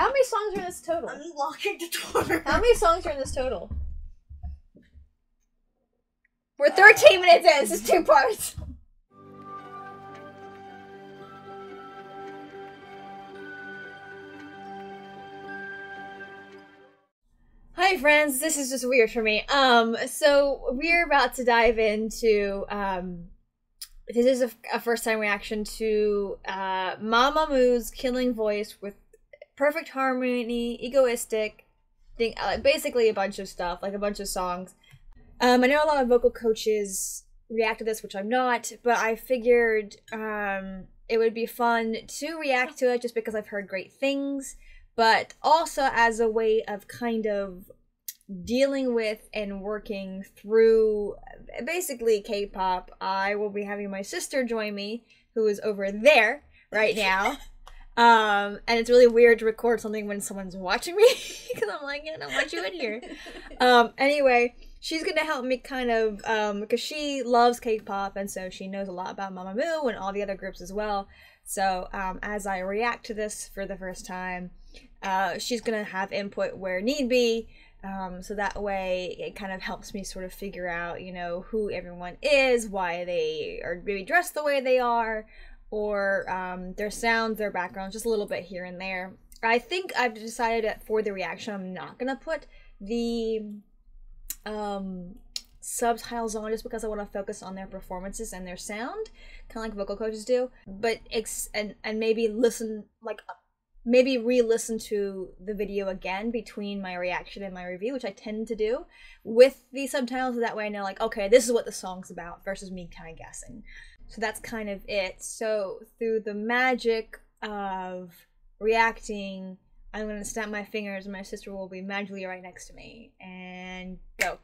How many songs are in this total? I'm locking the door. How many songs are in this total? We're 13 minutes in. This is 2 parts. Hi friends, this is just weird for me. So we're about to dive into this is a first time reaction to MAMAMOO's Killing Voice with perfect harmony, egoistic thing, basically a bunch of stuff, like a bunch of songs. I know a lot of vocal coaches react to this, which I'm not, but I figured it would be fun to react to it just because I've heard great things, but also as a way of kind of dealing with and working through basically K-pop. I will be having my sister join me, who is over there right now. And it's really weird to record something when someone's watching me because I'm like, I don't want you in here. Anyway, she's gonna help me kind of because she loves K-pop and so she knows a lot about MAMAMOO and all the other groups as well. So as I react to this for the first time, she's gonna have input where need be. So that way it kind of helps me sort of figure out, you know, who everyone is, why they are maybe dressed the way they are, or their sounds, their backgrounds, just a little bit here and there. I think I've decided that for the reaction I'm not gonna put the subtitles on just because I want to focus on their performances and their sound, kind of like vocal coaches do. But and maybe listen, like maybe re-listen to the video again between my reaction and my review, which I tend to do with the subtitles. That way I know, like, okay, this is what the song's about versus me kind of guessing. So that's kind of it. So through the magic of reacting, I'm going to snap my fingers and my sister will be magically right next to me. And go.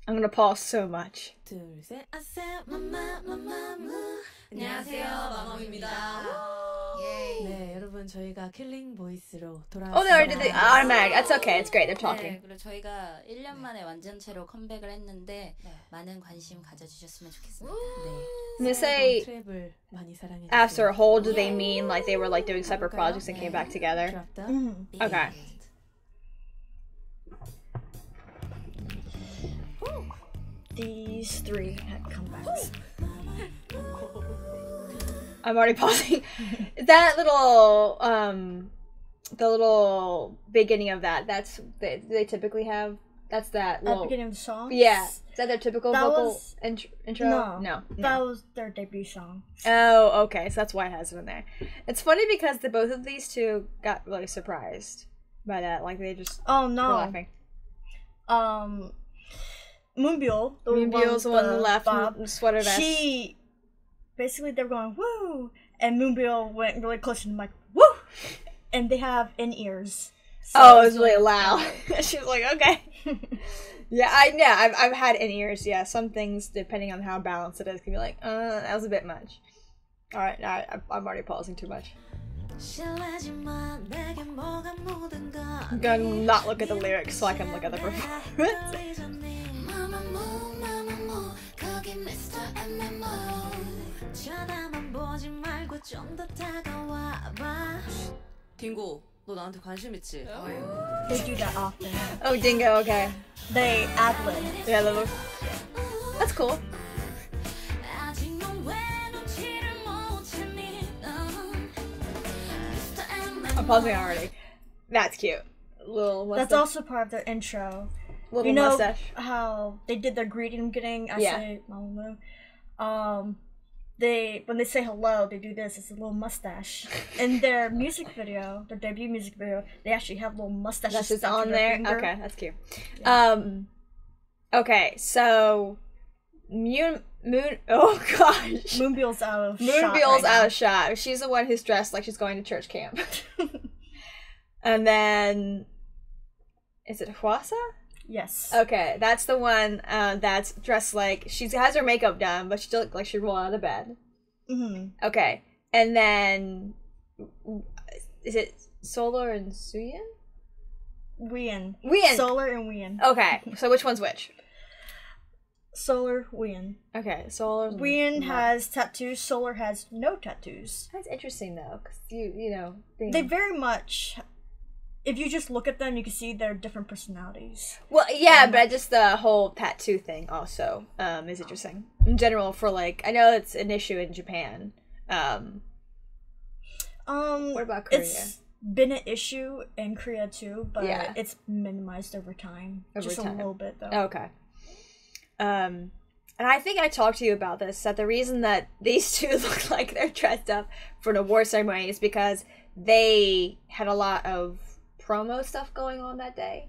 I'm going to pause so much. 둘, 셋. 안녕하세요, 마마모입니다. 네, 여러분 저희가 킬링 보이스로 돌아왔습니다. Oh, they already did the automatic. That's okay. It's great. They're talking. 네, 그리고 저희가 1년 만에 완전체로 컴백을 했는데 많은 관심 가져주셨으면 좋겠습니다. When they say 트랩을 많이 사랑해 after a hold, do they mean like they were like doing separate projects and came back together? Okay. These 3 had comebacks. I'm already pausing. That little, the little beginning of that, that's, they typically have, that's that little... At the beginning of the song? Yeah. Is that their typical that vocal was, intro? No. That was their debut song. Oh, okay. So that's why it has it in there. It's funny because both of these two got really surprised by that. Like, they just were laughing. Moonbyul, Moonbyul's the one on the left, Bob, sweater vest. She, basically they were going, woo! And Moonbyul went really close to the mic, woo! And they have in-ears. So it was really loud. She was like, okay. Yeah, I've had in-ears, yeah. Some things, depending on how balanced it is, can be like, that was a bit much. Alright, I'm already pausing too much. I'm gonna not look at the lyrics so I can look at the performance. 딩고, 너 나한테 관심 있지? they do that often. Oh, Dingo, okay. They ad-lib. Yeah, that's cool. I'm pausing already. That's cute. Little mustache. That's also part of their intro. Little mustache. How they did their greeting beginning? I say Mamamoo. When they say hello, they do this. It's a little mustache. In their music video, their debut music video, they actually have little mustaches. That's just on there. Finger. Okay, that's cute. Yeah. Okay, so oh gosh. Moonbyul's out of shot. Moonbyul's out of shot. She's the one who's dressed like she's going to church camp. And then, is it Hwasa? Yes. Okay, that's the one that's dressed like she has her makeup done, but she still looks like she rolled out of bed. Okay, and then is it Solar and Suyin? Wien. Wien. Solar and Wien. Okay, so which one's which? Solar, Wien. Okay, Solar. Wien has tattoos. Solar has no tattoos. That's interesting though, because you know they very much. If you just look at them, you can see their different personalities. Well, yeah, but just the whole tattoo thing also is interesting in general. For like, I know it's an issue in Japan. What about Korea? It's been an issue in Korea too, but it's minimized over time. A little bit though. Okay. And I think I talked to you about this, that the reason that these two look like they're dressed up for an award ceremony is because they had a lot of promo stuff going on that day.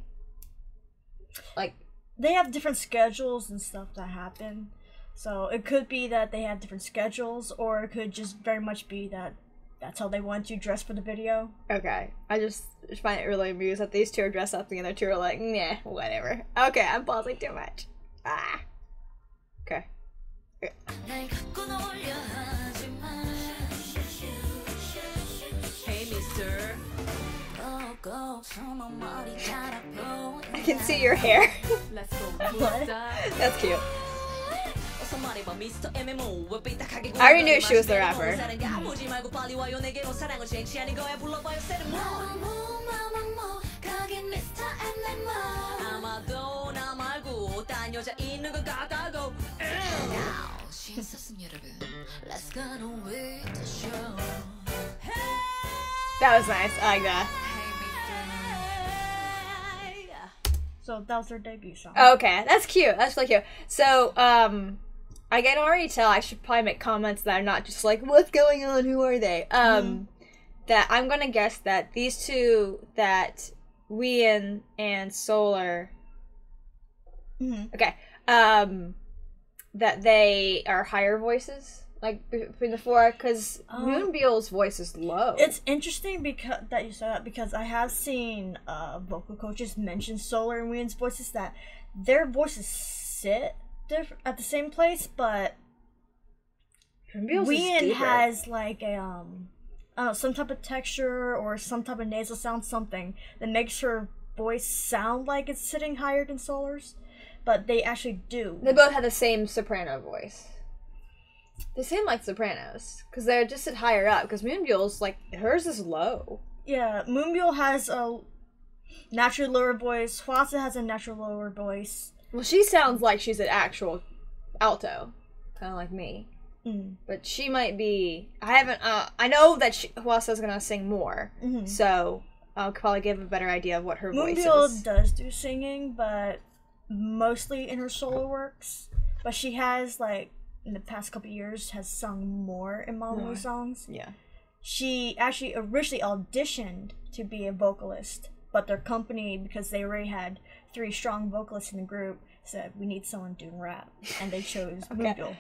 Like, they have different schedules and stuff that happen. So it could be that they have different schedules, or it could just very much be that that's how they want you dressed for the video. Okay. I just find it really amused that these two are dressed up and the other two are like, nah, whatever. Okay, I'm pausing too much. Ah. Okay. Hey, mister. I can see your hair. Let's go. That's cute. I already knew she was the rapper. That was nice. I like that. So that was their debut song. Okay, that's cute. That's really cute. So, I can already tell I should probably make comments that are not just like, what's going on? Who are they? That I'm gonna guess that these two, that Wien and Solar, okay, that they are higher voices, like between the four, because Moonbyul's voice is low. It's interesting because that you said that, because I have seen vocal coaches mention Solar and Wien's voices, that their voices sit at the same place, but Wien has like a I don't know, some type of texture or some type of nasal sound, something that makes her voice sound like it's sitting higher than Solar's, but they actually do. They both have the same soprano voice. They seem like sopranos because they're just sit higher up. Because Moonbyul's like, hers is low. Yeah, Moonbyul has a naturally lower voice. Hwasa has a natural lower voice. Well, she sounds like she's an actual alto, kind of like me. But she might be. I haven't. I know that Hwasa's gonna sing more, so I'll probably give a better idea of what her voice is. Moonbyul does do singing, but mostly in her solo works. But she has, like, in the past couple years, has sung more in MAMAMOO songs. Yeah. She actually originally auditioned to be a vocalist, but their company, because they already had 3 strong vocalists in the group, said, we need someone doing rap. And they chose Moonbyul.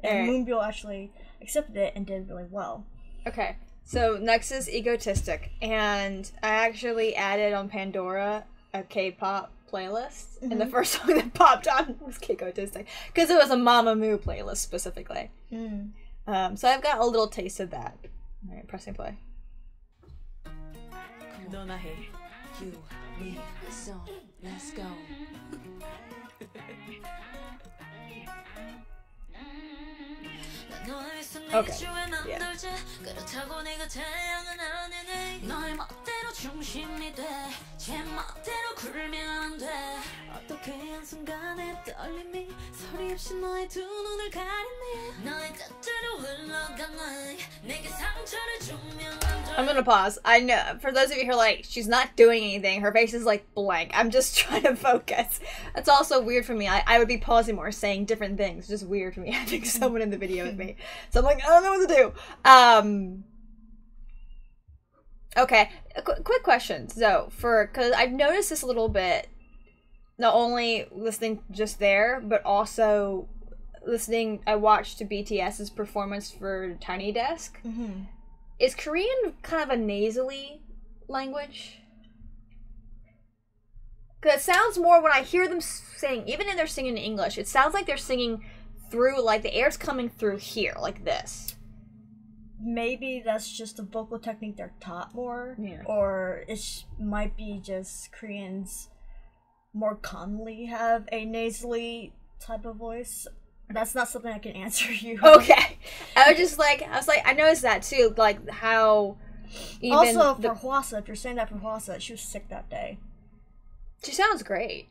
And Moonbyul actually accepted it and did really well. Okay. So next is Egotistic. And I actually added on Pandora a K-pop playlist. And the first song that popped on was Egotistic. Because it was a MAMAMOO playlist specifically. So I've got a little taste of that. Alright, pressing play. You, me, so let's go. Okay. Yeah. I'm gonna pause. I know, for those of you who are like, she's not doing anything, her face is like blank. I'm just trying to focus. That's also weird for me. I would be pausing more, saying different things. It's just weird for me having someone in the video with me. So I'm like, I don't know what to do. Okay, quick question. So, because I've noticed this a little bit, not only listening just there, but also listening, I watched BTS's performance for Tiny Desk. Is Korean kind of a nasally language? Because it sounds more, when I hear them sing, even if they're singing in English, it sounds like they're singing through, like the air's coming through here, like this. Maybe that's just a vocal technique they're taught more. Yeah. Or it might be just Koreans more commonly have a nasally type of voice. That's not something I can answer you. Okay. I was like, I noticed that too, like how even also for Hwasa, if you're saying that for Hwasa, she was sick that day. She sounds great.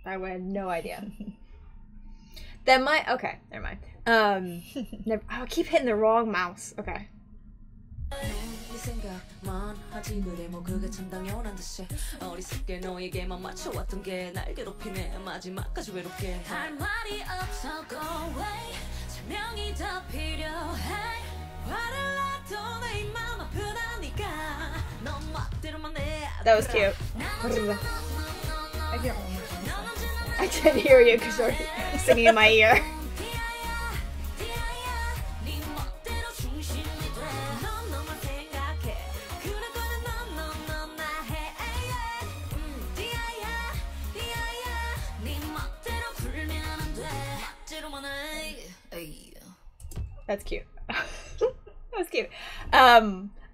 I had no idea. That might okay, never mind. I keep hitting the wrong mouse. Okay. 생각만 하지 그래 뭐 그게 참 당연한 듯이 어리석게 너에게만 맞춰왔던 게 날 괴롭히네 마지막까지 외롭게 할 말이 없어 go away 설명이 더 필요해 화를 내도 내 맘 아프다니까 넌 멋대로만 해 That was cute. I can't remember. I didn't hear you because you're singing in my ear. That's cute. That's cute. I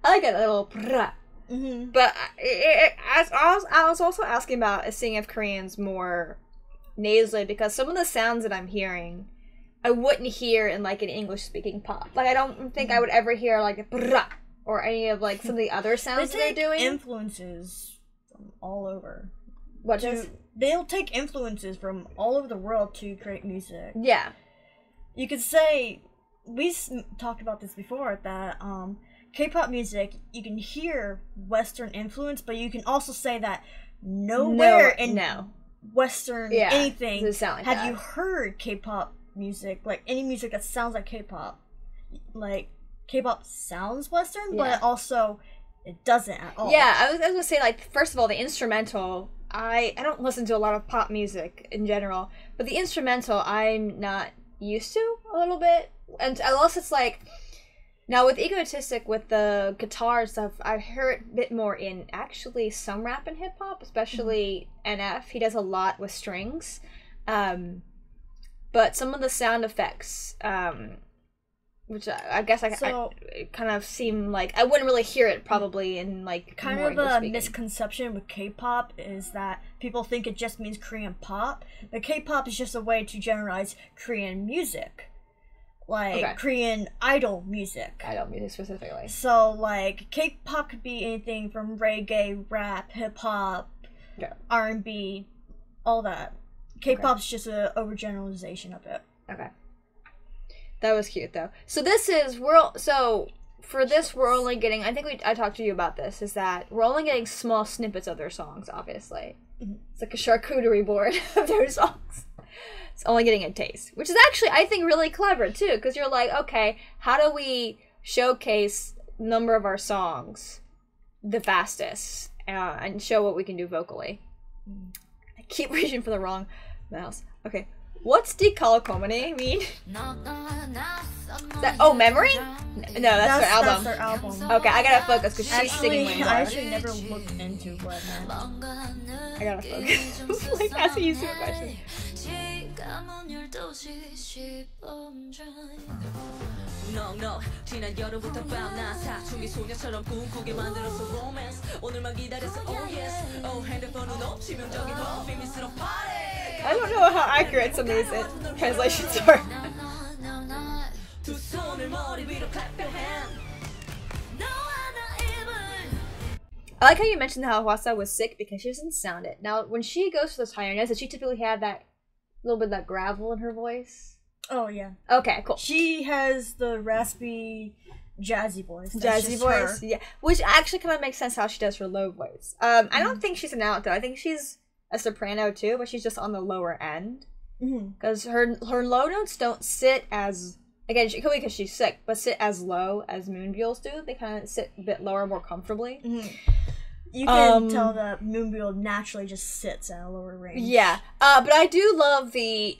like that little prrrah. Mm-hmm. But I was also asking about seeing if Koreans more nasally, because some of the sounds that I'm hearing, I wouldn't hear in like an English speaking pop. Like I don't think I would ever hear like a prrrah or any of like some of the other sounds they're doing. Influences from all over. What does? They'll take influences from all over the world to create music. Yeah. You could say, we talked about this before, that K-pop music, you can hear Western influence, but you can also say that nowhere in Western anything does it sound like have that. you heard K-pop music, like any music that sounds like K-pop. Like, K-pop sounds Western, but also it doesn't at all. Yeah, I was gonna say, like, first of all, the instrumental, I don't listen to a lot of pop music in general, but the instrumental I'm not used to a little bit. And unless it's like, now with Egotistic, with the guitar and stuff, I've heard a bit more in actually some rap and hip hop, especially NF. He does a lot with strings. But some of the sound effects, which I guess I kind of seem like I wouldn't really hear it probably in like kind of a misconception with K-pop is that people think it just means Korean pop, but K-pop is just a way to generalize Korean music, like Korean idol music specifically. So like K-pop could be anything from reggae, rap, hip hop, R&B, all that. K-pop's just an overgeneralization of it. Okay. That was cute though. So this is we're only getting, I think I talked to you about this, is that we're only getting small snippets of their songs, obviously. It's like a charcuterie board of their songs. It's only getting a taste, which is actually, I think, really clever too, because you're like, okay, how do we showcase a number of our songs the fastest and show what we can do vocally? I keep reaching for the wrong mouse. Okay. What's Decolocomony mean? Memory? No, that's their album. That's their album. Okay, I gotta focus because she's singing my I actually never looked into what it meant. I gotta focus. Like, asking you some questions. No, 지난 여름부터 밤낮 사춘기 소녀처럼 꿈꾸게 만들었어 romance 오늘만 기다렸어 oh yes oh 핸드폰은 없이면 저기 더 비밀스러운 party I don't know how accurate some of these translations are. 두 손을 머리 위로 clap your hand I like how you mentioned how Hwasa was sick because she doesn't sound it. Now, when she goes for those higher notes, does she typically have that little bit of that gravel in her voice? Oh, yeah. Okay, cool. She has the raspy, jazzy voice. Jazzy voice? Yeah. Which actually kind of makes sense how she does her low voice. I don't think she's an alto. I think she's a soprano too, but she's just on the lower end. Because her low notes don't sit as... Again, she could be because she's sick, but sit as low as Moonbyul's do. They kind of sit a bit lower, more comfortably. You can tell that Moonbyul naturally just sits at a lower range. Yeah. But I do love the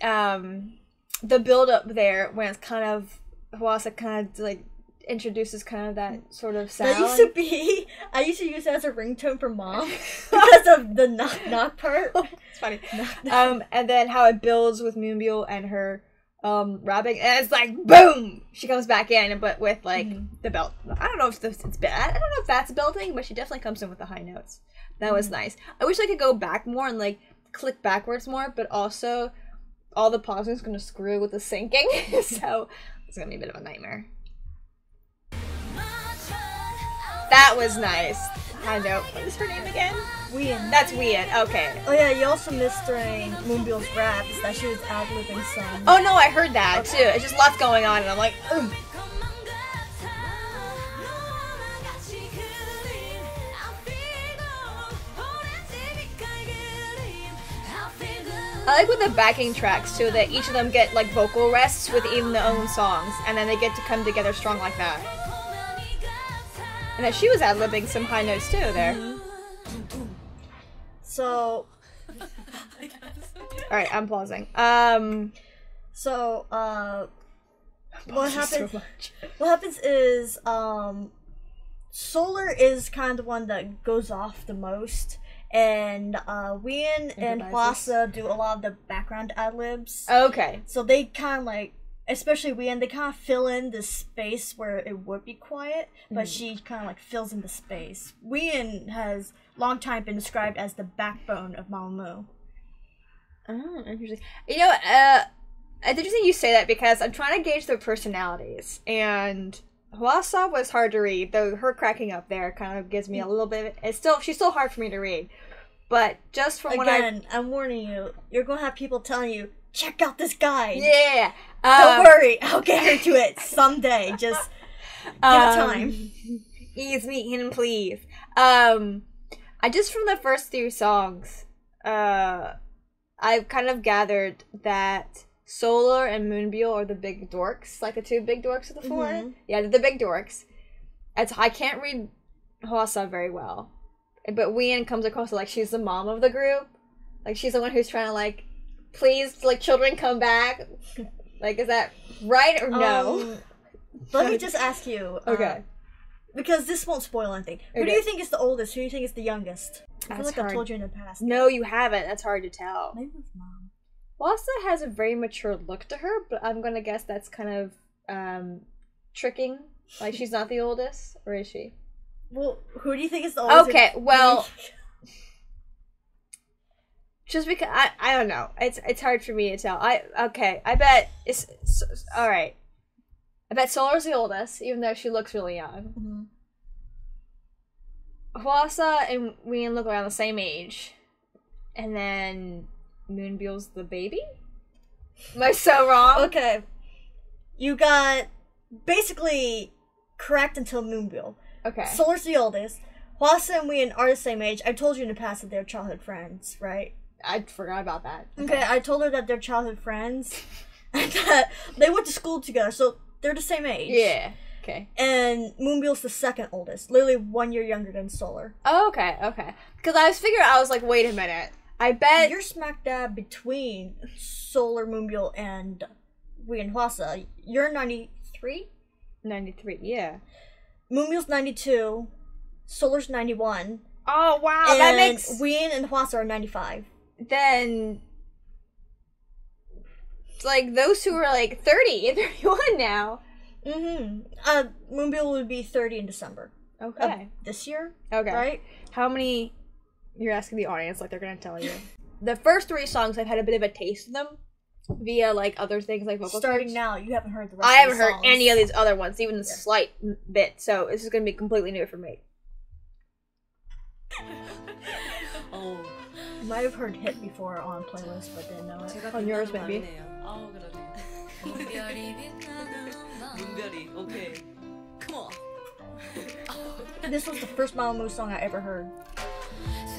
build-up there when it's kind of... Hwasa kind of, like, introduces kind of that sort of sound. That used to be... I used to use it as a ringtone for Mom because of the knock part. It's funny. And then how it builds with Moonbyul and her... rapping, and it's like boom, she comes back in, but with like the belt. I don't know if I don't know if that's belting, but she definitely comes in with the high notes. That was nice. I wish I could go back more and like click backwards more, but also all the pausing's gonna screw with the syncing, so it's gonna be a bit of a nightmare. That was nice. I know. What is her name again? Wien. That's Wien. Okay. Oh yeah, you also missed during Moonbill's raps that she was ad-libbing some. Oh no, I heard that too. It's just lots going on, and I'm like, ugh. I like with the backing tracks too that each of them get like vocal rests with even their own songs, and then they get to come together strong like that. And that she was ad-libbing some high notes too there. So, all right, I'm pausing. What happens? What happens is Solar is kind of the one that goes off the most. And Wien and Hwasa do a lot of the background ad-libs. Okay. So they kind of like, especially Wien, they kind of fill in the space where it would be quiet, but she kind of like fills in the space. Wien has long time been described as the backbone of MAMAMOO. Oh, interesting. You know, it's interesting you say that because I'm trying to gauge their personalities, and Hwasa was hard to read, though her cracking up there kind of gives me a little bit. She's still hard for me to read, but just from I'm warning you, you're gonna have people telling you, check out this guy. Yeah. Don't worry, I'll get her to it someday. Just give it time. Ease me in, please. I just from the first few songs, I've kind of gathered that Solar and Moonbyul are the big dorks, like the two big dorks of the four. Mm-hmm. Yeah, they're the big dorks. I can't read Hwasa very well, but Wien comes across like she's the mom of the group. Like she's the one who's trying to like, please, like children come back. Like, is that right or no? Let me just ask you. Okay. Because this won't spoil anything. Who do you think is the oldest? Who do you think is the youngest? I feel like I've told you in the past. No, you haven't. That's hard to tell. Maybe with mom. Hwasa has a very mature look to her, but I'm gonna guess that's kind of tricking. Like she's not the oldest, or is she? Well, who do you think is the oldest? Okay, well, just because I don't know. It's hard for me to tell. I bet it's all right. I bet Solar's the oldest, even though she looks really young. Mm-hmm. Hwasa and Wien look around the same age, and then Moonbyul's the baby? Am I so wrong? Okay. You got basically correct until Moonbyul. Okay. Solar's the oldest. Hwasa and Wien are the same age. I told you in the past that they're childhood friends, right? I forgot about that. Okay, I told her that they're childhood friends. And that they went to school together, so they're the same age. Yeah. Okay. And Moonbyul's the second oldest. Literally 1 year younger than Solar. Oh, okay. Because I was like, wait a minute. I bet you're smack dab between Solar, Moonbyul, and Wien Hwasa. You're 93? 93, yeah. Moonbyul's 92. Solar's 91. Oh, wow. And that makes... Wien and Hwasa are 95. Then... like, those two are, like, 30 and 31 now. Mm-hmm. Moonbyul would be 30 in December. Okay. This year? Okay. Right? How many... You're asking the audience like they're gonna tell you. The first 3 songs, I've had a bit of a taste of them via like other things like vocal. Starting now, you haven't heard the rest. I haven't heard songs. any of these other ones, even a slight bit. So this is gonna be completely new for me. You might have heard "Hit" before on playlist, but didn't know it. On yours, maybe. Okay. Come on. This was the first MAMAMOO song I ever heard.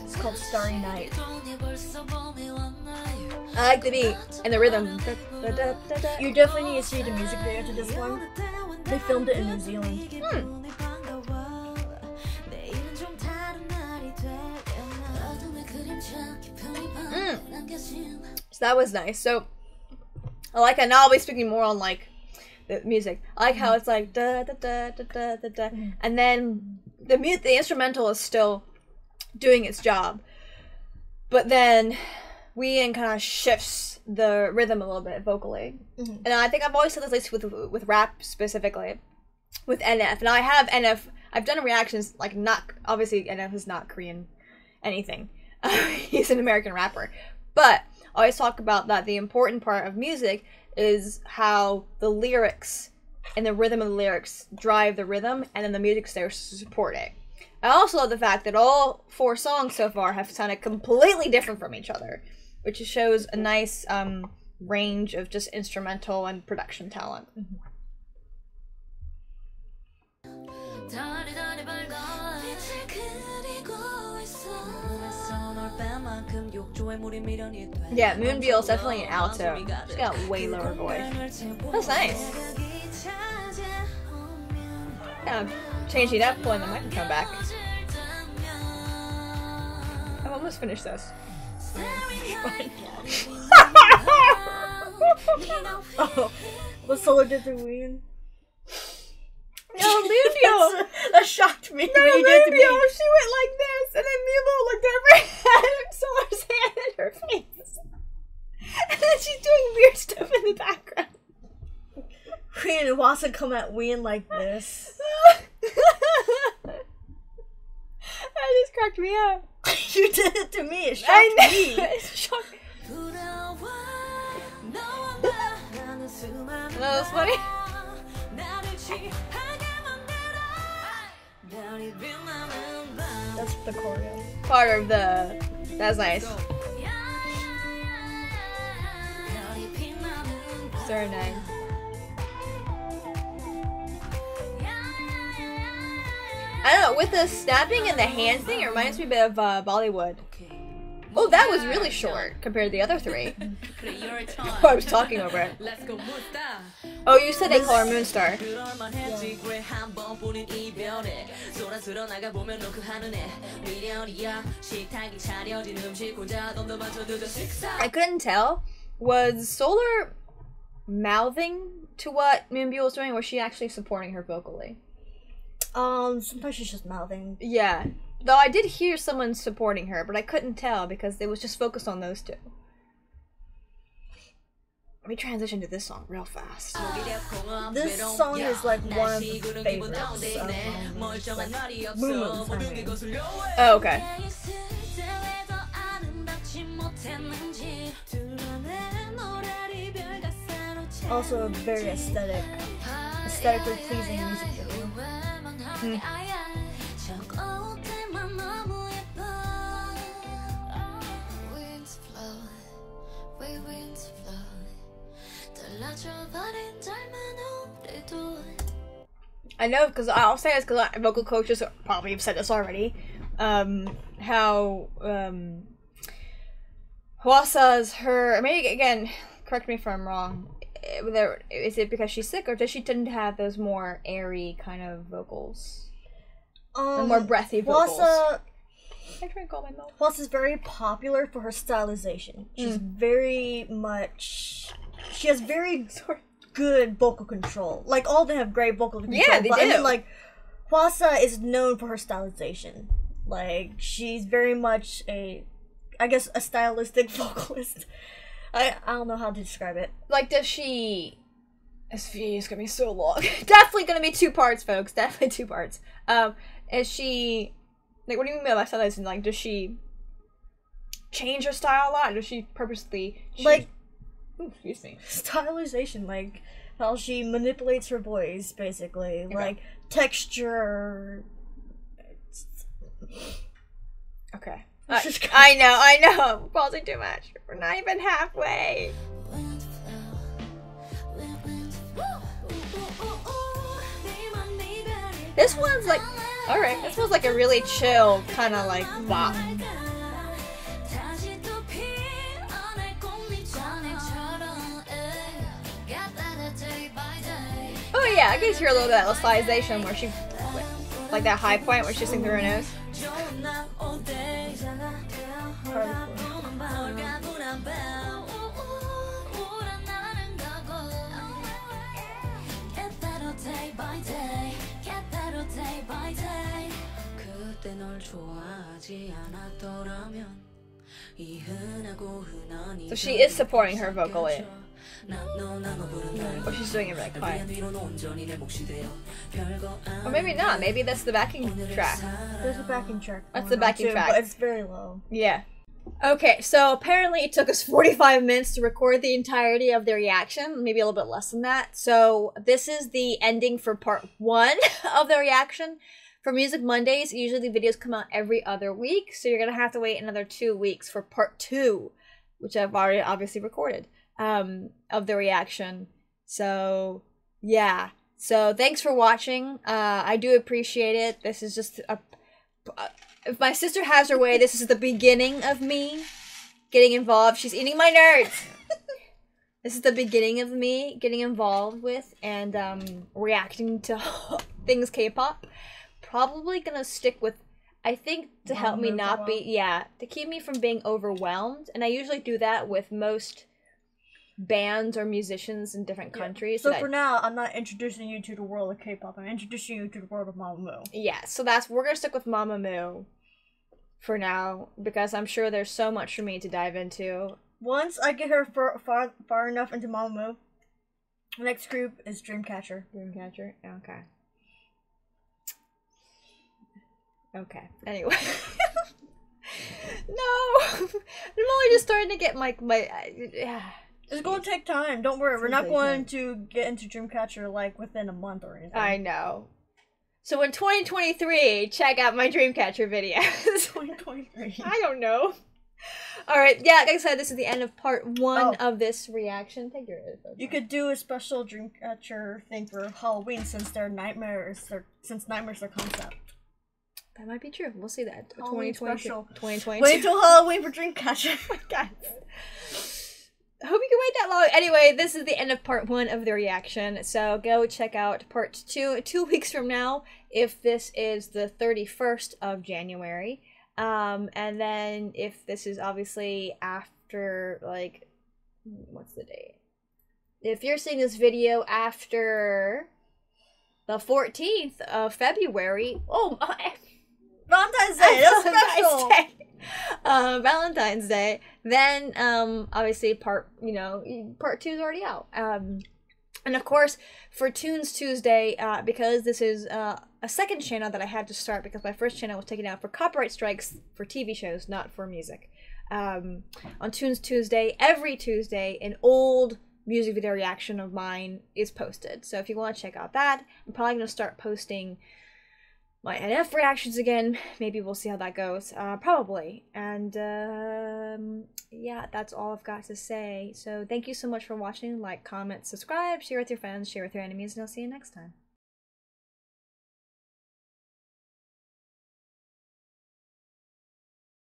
It's called Starry Night. I like the beat and the rhythm. You definitely need to see the music video to this one. They filmed it in New Zealand. So that was nice. So I like it. Now I'll be speaking more on like the music. I like how it's like da da da da da da da, and then the instrumental is still doing its job, but then Wien kind of shifts the rhythm a little bit vocally. And I think I've always said this with rap specifically, with NF, and I have NF. I've done reactions like not obviously NF is not Korean anything. He's an American rapper, but I always talk about that the important part of music is how the lyrics and the rhythm of the lyrics drive the rhythm, and then the music's there to support it. I also love the fact that all 4 songs so far have sounded completely different from each other, which shows a nice range of just instrumental and production talent. Yeah, Moonbyul is definitely an alto. She's got a way lower voice. That's nice. Yeah, changing it up, pulling the microphone back. I'm almost finished this. Oh, what solo did the Ween? No, Moonbyul! That shocked me. No, you did to me. She went like this, and then Moonbyul looked over at Solar's hand in her face. And then she's doing weird stuff in the background. Ween and Wasa come at Ween like this. That just cracked me up. You did it to me. It shocked me. It shocked me. That was funny. That's the choreo. Part of the... That's nice. Very nice. I don't know, with the snapping and the hand thing, it reminds me a bit of Bollywood. Oh, that was really short compared to the other 3. Oh, I was talking over it. Oh, you said they call her Moonstar. I couldn't tell. Was Solar mouthing to what Moonbyul was doing, or was she actually supporting her vocally? Sometimes she's just mouthing. Yeah. Though I did hear someone supporting her, but I couldn't tell because it was just focused on those 2. Let me transition to this song real fast. This song is like one of the favorites of Moon's, I mean. Oh, okay. Also a very aesthetically pleasing music video. I know, because I'll say this because vocal coaches probably have said this already. How Hwasa's her. Maybe again, correct me if I'm wrong. Is it because she's sick, or does she tend to have those more airy kind of vocals? More breathy vocals. Hwasa's very popular for her stylization. She's very much. She has very good vocal control. Like, all of them have great vocal control. Yeah, they do. I mean, like, Hwasa is known for her stylization. Like, she's very much a stylistic vocalist. I don't know how to describe it. Like, does she... This video is gonna be so long. Definitely gonna be 2 parts, folks. Definitely 2 parts. Is she... Like, what do you mean by stylization? Like, does she change her style a lot? Does she purposely... Like... Ooh, excuse me. Stylization, like, how she manipulates her voice, basically. Okay. Like, texture... Okay. I know. I'm pausing too much. We're not even halfway. This one's like, alright, this one's like a really chill kind of like bop. Oh yeah, I can hear a little bit of that stylization where she, like that high point where she sings through her nose. So she is supporting her vocally. Or she's doing it really quiet. Or maybe not. Maybe that's the backing track. There's a backing track. That's the backing track. But it's very low. Yeah. Okay, so apparently it took us 45 minutes to record the entirety of the reaction, maybe a little bit less than that. So this is the ending for part 1 of the reaction. For Music Mondays, usually the videos come out every other week, so you're gonna have to wait another 2 weeks for part 2, which I've already obviously recorded, of the reaction. So, yeah. So thanks for watching. I do appreciate it. This is just if my sister has her way, this is the beginning of me getting involved. She's eating my nerds. This is the beginning of me getting involved with and reacting to things K-pop. Probably gonna stick with, I think, to help me not be, to keep me from being overwhelmed. And I usually do that with most bands or musicians in different countries. So for now, I'm not introducing you to the world of K-pop. I'm introducing you to the world of MAMAMOO. Yeah, so we're gonna stick with MAMAMOO for now because I'm sure there's so much for me to dive into. Once I get her far enough into MAMAMOO, the next group is Dreamcatcher. Dreamcatcher? Okay. Okay. Anyway. No! I'm only just starting to get my It's going to take time. Don't worry. We're not going to get into Dreamcatcher like within a month or anything. I know. So in 2023, check out my Dreamcatcher videos. 2023. I don't know. Alright, yeah, like I said, this is the end of part 1 of this reaction. Take your earphones. You could do a special Dreamcatcher thing for Halloween since nightmares are concept. That might be true. We'll see that. Halloween 2022. Wait till Halloween for Dreamcatcher. Oh my god. I hope you can wait that long. Anyway, this is the end of part 1 of the reaction. So go check out part 2 2 weeks from now, if this is the 31st of January. And then if this is obviously after, like, what's the date? If you're seeing this video after the 14th of February, Valentine's Day, that's special. Valentine's Day. Then, obviously, part 2 is already out. And of course, for Tunes Tuesday, because this is a second channel that I had to start because my first channel was taken out for copyright strikes for TV shows, not for music. On Tunes Tuesday, every Tuesday, an old music video reaction of mine is posted. So if you want to check out that, I'm probably going to start posting my NF reactions again. Maybe we'll see how that goes. Probably. And yeah, that's all I've got to say. So thank you so much for watching. Like, comment, subscribe, share with your friends, share with your enemies, and I'll see you next time.